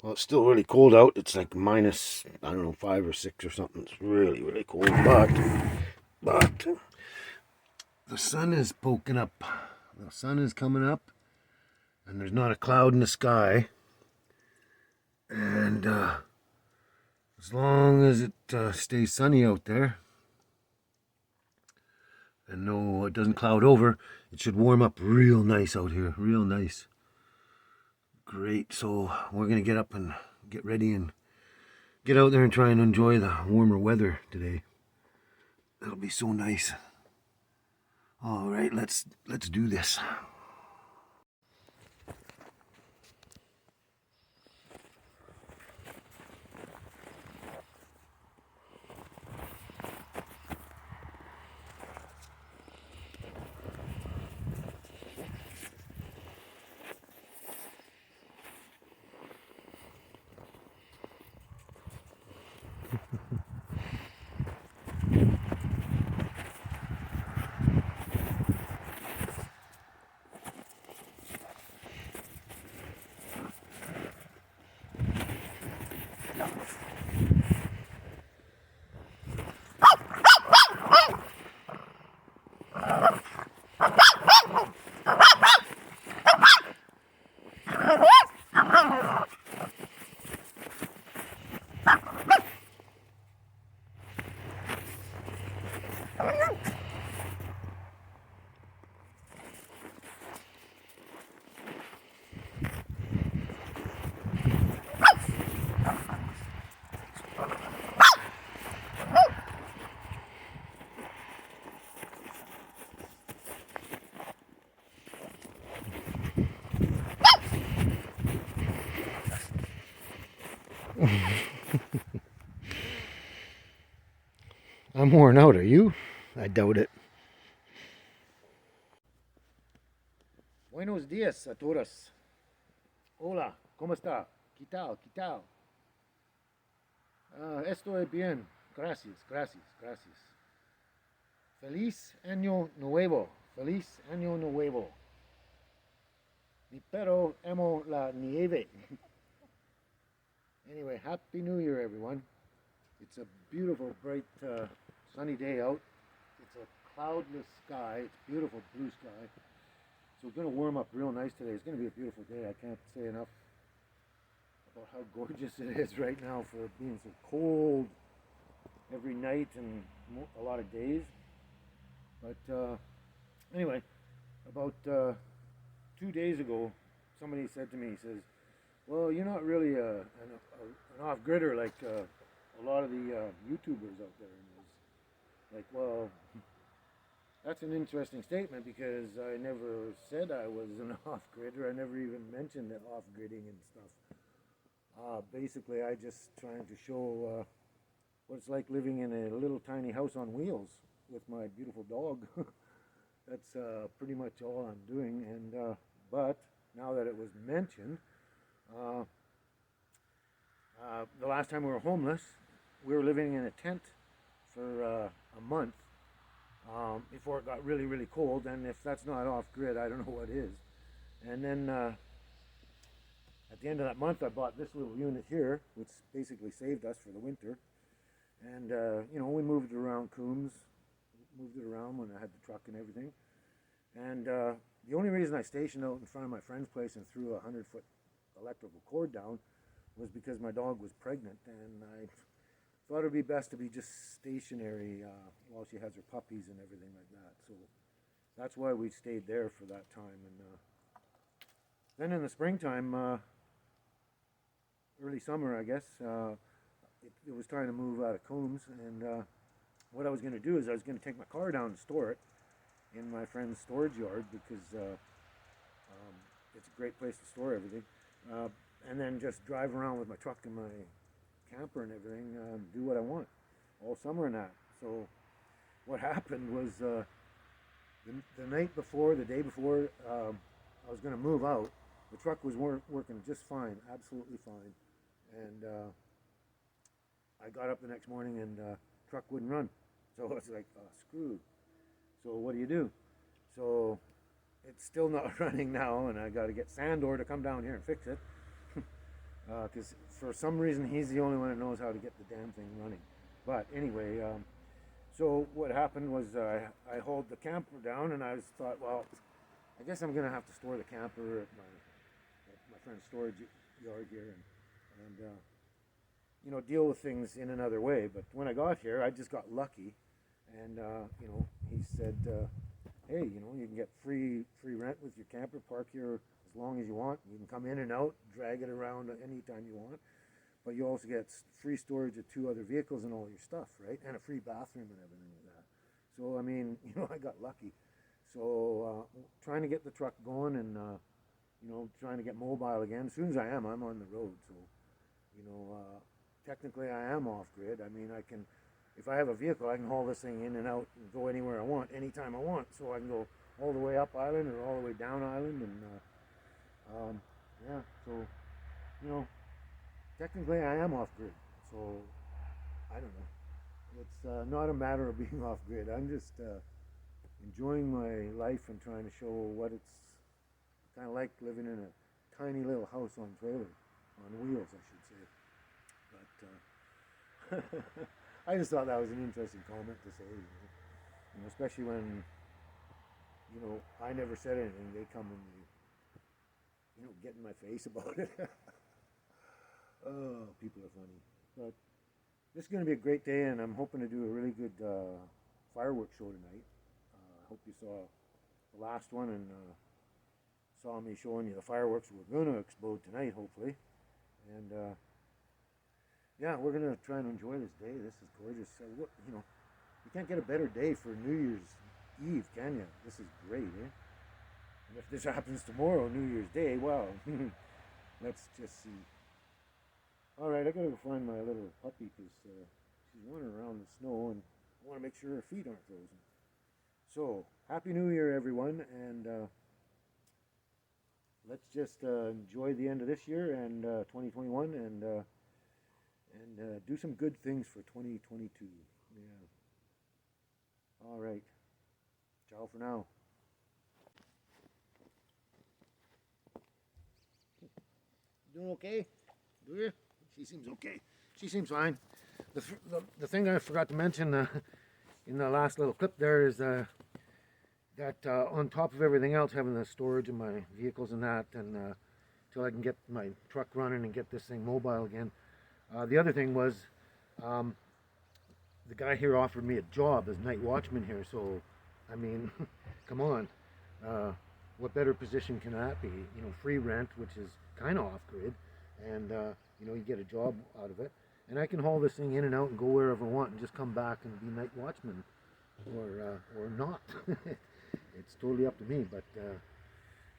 Well, it's still really cold out. It's like minus, I don't know, 5 or 6 or something. It's really, really cold. But the sun is poking up. The sun is coming up, and there's not a cloud in the sky. And as long as it stays sunny out there, and no, it doesn't cloud over, it should warm up real nice out here. Real nice. Great. So we're gonna get up and get ready and get out there and try and enjoy the warmer weather today. That'll be so nice. All right, let's do this. I'm worn out, are you? I doubt it. Buenos días a todos. Hola, ¿cómo está? ¿Qué tal? ¿Qué tal? Estoy bien. Gracias, gracias, gracias. Feliz año nuevo. Feliz año nuevo. Mi perro amo la nieve. Anyway, Happy New Year, everyone. It's a beautiful, bright, sunny day out. It's a cloudless sky. It's beautiful blue sky. So it's going to warm up real nice today. It's going to be a beautiful day. I can't say enough about how gorgeous it is right now for being so cold every night and a lot of days. But anyway, about 2 days ago, somebody said to me, he says, well, you're not really an off-gridder like a lot of the YouTubers out there. And it's like, well, that's an interesting statement because I never said I was an off-gridder. I never even mentioned that off-gridding and stuff. Basically, I just trying to show what it's like living in a little tiny house on wheels with my beautiful dog. That's pretty much all I'm doing. And but now that it was mentioned, the last time we were homeless, we were living in a tent for a month before it got really, really cold. And if that's not off-grid, I don't know what is. And then at the end of that month, I bought this little unit here, which basically saved us for the winter. And you know, we moved it around Coombs, moved it around when I had the truck and everything. And the only reason I stationed out in front of my friend's place and threw a 100-foot electrical cord down was because my dog was pregnant, and I thought it would be best to be just stationary while she has her puppies and everything like that. So that's why we stayed there for that time. And then in the springtime, early summer, I guess, it was time to move out of Coombs, and what I was going to do is I was going to take my car down and store it in my friend's storage yard because it's a great place to store everything, and then just drive around with my truck and my camper and everything, do what I want all summer and that. So what happened was the night before, the day before I was going to move out, the truck was working just fine, absolutely fine, and I got up the next morning and truck wouldn't run. So it's like, screwed. So what do? So it's still not running now, and I got to get Sandor to come down here and fix it. because for some reason he's the only one that knows how to get the damn thing running. But anyway, so what happened was I hauled the camper down, and I thought, well, I guess I'm gonna have to store the camper at my friend's storage yard here, and deal with things in another way. But when I got here, I just got lucky, and he said, hey, you can get free rent with your camper. Park here as long as you want. You can come in and out, drag it around anytime you want. But you also get free storage of 2 other vehicles and all your stuff, right? And a free bathroom and everything like that. So I mean, I got lucky. So trying to get the truck going, and trying to get mobile again. As soon as I am, I'm on the road. So technically I am off grid. I mean, I can, if I have a vehicle, I can haul this thing in and out and go anywhere I want, anytime I want. So I can go all the way up island or all the way down island, and yeah. So technically I am off grid. So I don't know. It's not a matter of being off grid. I'm just enjoying my life and trying to show what it's kind of like living in a tiny little house on trailer, on wheels, I should say. But I just thought that was an interesting comment to say, especially when I never said anything. They come and get in my face about it. Oh, people are funny. But this is going to be a great day, and I'm hoping to do a really good fireworks show tonight. I hope you saw the last one and saw me showing you the fireworks we're going to explode tonight, hopefully. And yeah, we're going to try and enjoy this day. This is gorgeous. You can't get a better day for New Year's Eve, can you? This is great, eh? And if this happens tomorrow, New Year's Day, well, let's just see. All right, I got to go find my little puppy because she's wandering around the snow, and I want to make sure her feet aren't frozen. So, Happy New Year, everyone, and let's just enjoy the end of this year and 2021, and do some good things for 2022. Yeah. All right. Ciao for now. Doing okay? Do you? She seems okay. She seems fine. The thing I forgot to mention in the last little clip there is that on top of everything else, having the storage of my vehicles and that, and till I can get my truck running and get this thing mobile again. The other thing was the guy here offered me a job as night watchman here. So, I mean, come on. What better position can that be? Free rent, which is kind of off grid, and you get a job out of it. And I can haul this thing in and out and go wherever I want and just come back and be night watchman, or not. It's totally up to me. But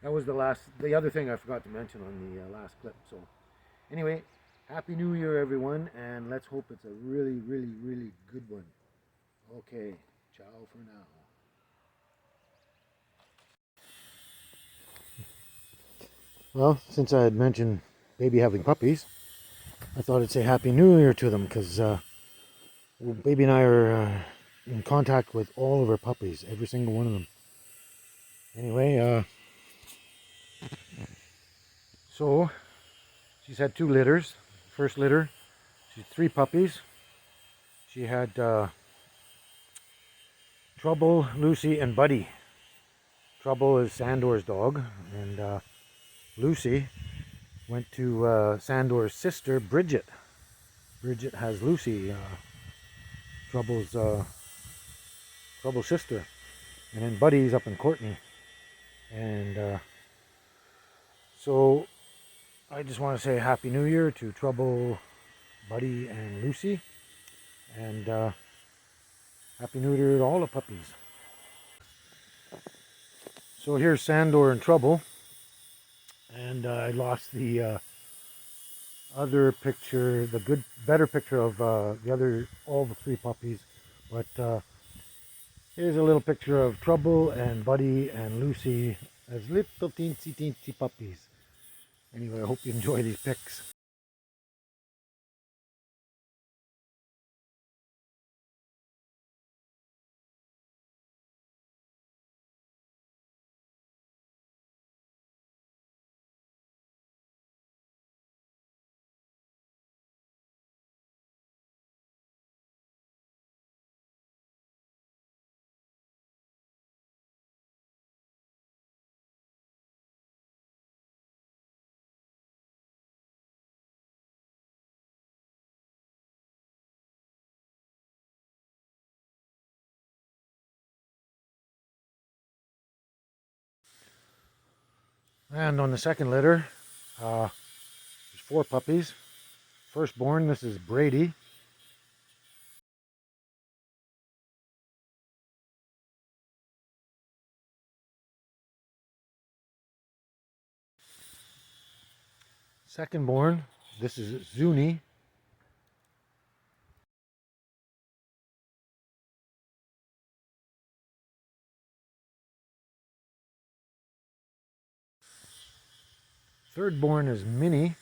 that was the other thing I forgot to mention on the last clip. So anyway, Happy New Year, everyone, and let's hope it's a really, really, really good one. Okay, ciao for now. Well, since I had mentioned baby having puppies, I thought I'd say Happy New Year to them, because baby and I are in contact with all of our puppies, every single one of them. Anyway, so she's had 2 litters. First litter, she had 3 puppies. She had Trouble, Lucy, and Buddy. Trouble is Sandor's dog, and Lucy went to Sandor's sister, Bridget. Bridget has Lucy, Trouble's sister. And then Buddy's up in Courtney. And so I just want to say Happy New Year to Trouble, Buddy, and Lucy. And Happy New Year to all the puppies. So here's Sandor in Trouble. And I lost the other picture, the better picture of all the 3 puppies. But here's a little picture of Trouble and Buddy and Lucy as little teensy puppies. Anyway, I hope you enjoy these pics. And on the second litter, there's 4 puppies. Firstborn, this is Brady. Secondborn, this is Zuni. Thirdborn is Minnie.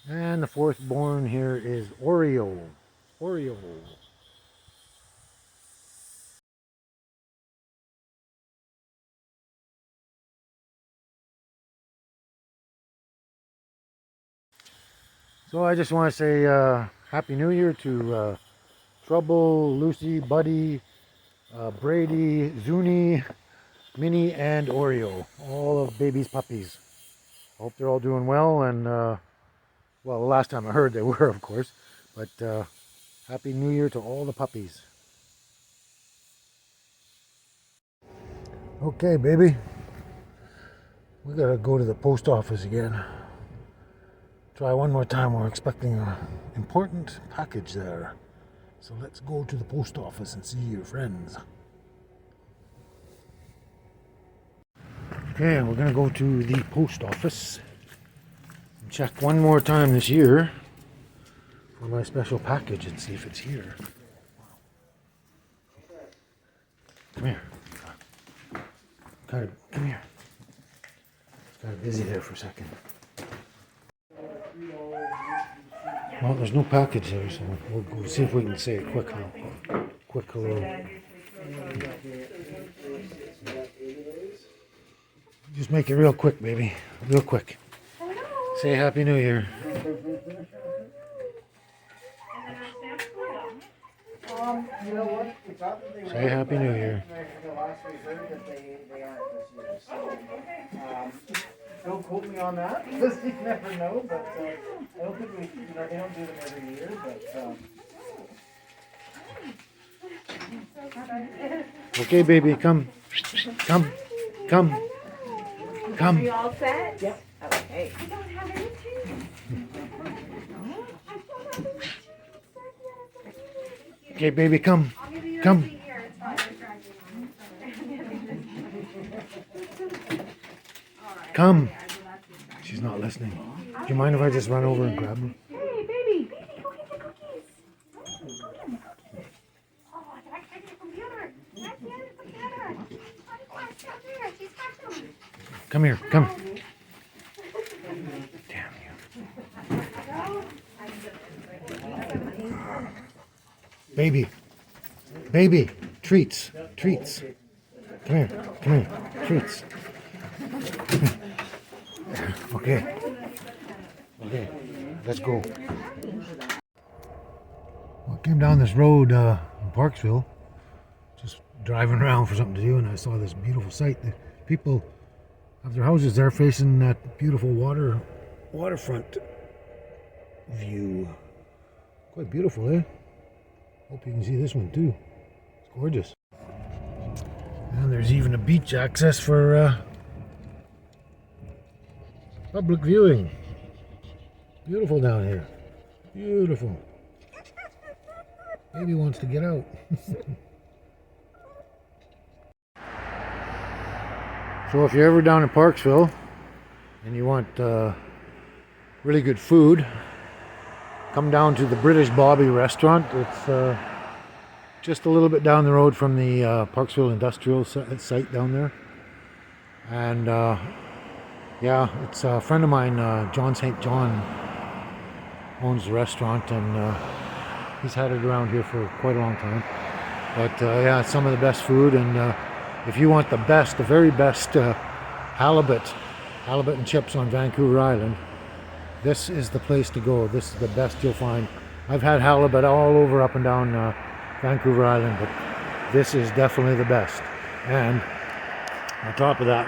And the fourthborn here is Oreo. Oreo. So I just want to say Happy New Year to Trouble, Lucy, Buddy, Brady, Zuni, Minnie, and Oreo. All of baby's puppies. Hope they're all doing well, and well, the last time I heard they were, of course. But Happy New Year to all the puppies. Okay, baby. We gotta go to the post office again. Try one more time. We're expecting an important package there. So let's go to the post office and see your friends. Okay, we're gonna go to the post office and check one more time this year for my special package and see if it's here. Come here. Come here. It's kind of busy there for a second. Well, there's no package there, so we'll see if we can say a quick hello. Just make it real quick, baby. Real quick. Hello. Say Happy New Year. You know what? Say Happy New Year. The last we heard that they aren't this year. So, don't quote me on that because you never know. But I don't think they don't do them every year. But Okay, baby, come. Are you all set? Yep. Okay. I don't have anything. Okay, baby, come. I'll give you Come. a receipt here. It's fine. You're dragging on. Come. She's not listening. Do you mind if I just run over and grab her? Hey, baby. Baby, go get the cookies. Go get the cookies. Oh, I can't get the computer. I can't get the computer. Come here. She's got them. Come here, come. Damn you. Baby, treats. Come here, treats. Okay, let's go. Well, I came down this road in Parksville, just driving around for something to do, and I saw this beautiful sight. The people have their houses there facing that beautiful waterfront view. Quite beautiful, eh? Hope you can see this one too. It's gorgeous. And there's even a beach access for public viewing. Beautiful down here. Beautiful. Baby wants to get out. So if you're ever down in Parksville and you want really good food, come down to the British Bobby restaurant. It's just a little bit down the road from the Parksville industrial site down there. And yeah, it's a friend of mine, John St. John, owns the restaurant, and he's had it around here for quite a long time. But yeah, it's some of the best food, and if you want the very best halibut and chips on Vancouver Island, this is the place to go. This is the best you'll find. I've had halibut all over up and down Vancouver Island, but this is definitely the best. And on top of that,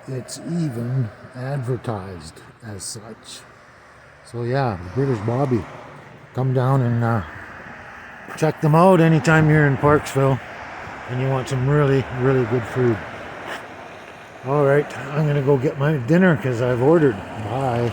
it's even advertised as such. So yeah, the British Bobby. Come down and check them out anytime you're in Parksville and you want some really, really good food. All right, I'm gonna go get my dinner because I've ordered. Bye.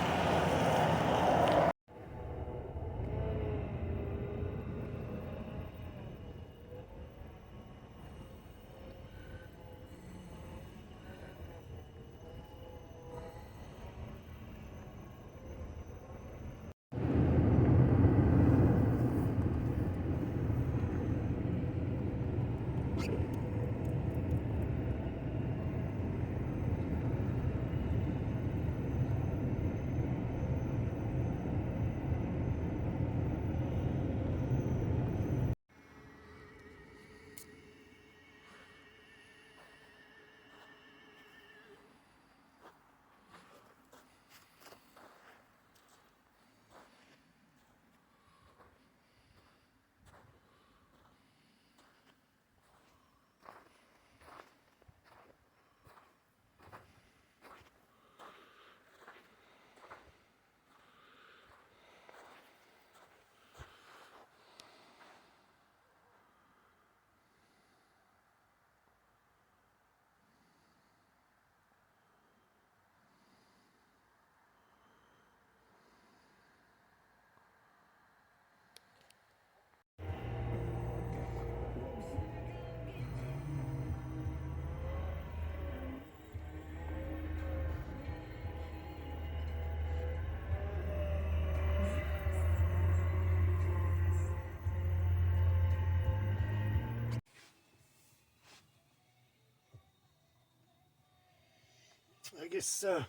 I guess the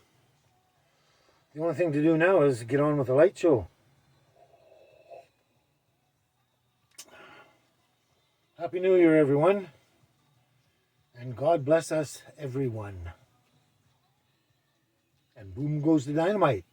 only thing to do now is get on with the light show. Happy New Year, everyone. And God bless us, everyone. And boom goes the dynamite.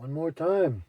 One more time.